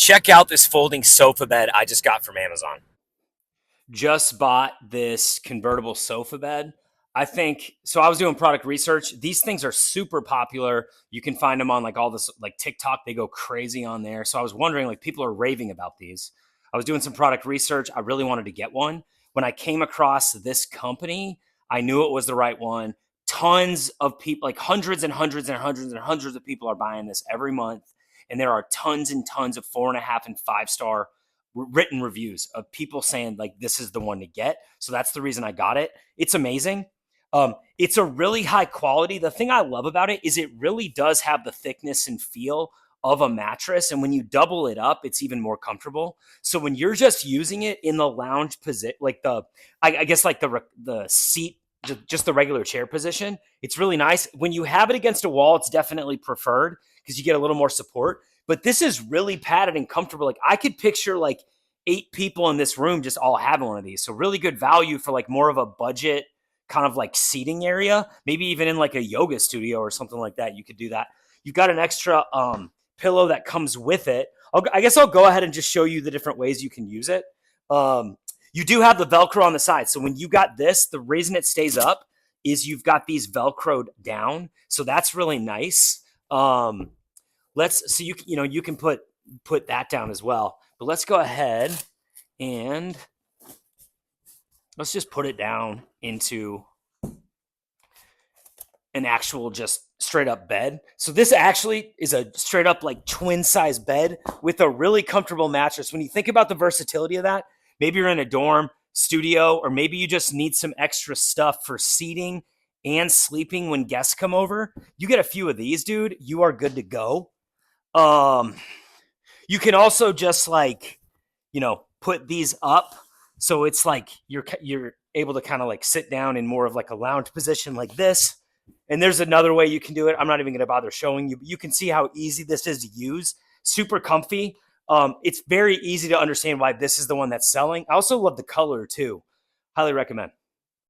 check out this folding sofa bed I just got from Amazon. Just bought this convertible sofa bed. I think so. I was doing product research. These things are super popular. You can find them on like all this, like TikTok. They go crazy on there. So I was wondering, like, people are raving about these. I was doing some product research. I really wanted to get one. When I came across this company, I knew it was the right one. Tons of people, like hundreds and hundreds and hundreds and hundreds of people are buying this every month. And there are tons and tons of 4.5 and 5-star written reviews of people saying like this is the one to get. So that's the reason I got it. It's amazing. It's a really high quality. The thing I love about it is it really does have the thickness and feel of a mattress. And when you double it up, it's even more comfortable. So when you're just using it in the lounge position, like I guess like the seat, just the regular chair position, it's really nice. When you have it against a wall, it's definitely preferred because you get a little more support. But this is really padded and comfortable. Like I could picture like 8 people in this room just all having one of these. So really good value for like more of a budget kind of like seating area, maybe even in like a yoga studio or something like that. You could do that. You've got an extra pillow that comes with it. I guess I'll go ahead and just show you the different ways you can use it. You do have the Velcro on the side. So when you got this, the reason it stays up is you've got these Velcroed down. So that's really nice. You can put that down as well. But let's go ahead and let's just put it down into an actual just straight up bed. So this actually is a straight up like twin size bed with a really comfortable mattress. When you think about the versatility of that, maybe you're in a dorm, studio, or maybe you just need some extra stuff for seating and sleeping when guests come over. You get a few of these, dude, you are good to go. You can also just like, put these up. So it's like you're able to kind of like sit down in more of like a lounge position like this. And there's another way you can do it. I'm not even going to bother showing you, but you can see how easy this is to use. Super comfy. It's very easy to understand why this is the one that's selling. I also love the color too. Highly recommend.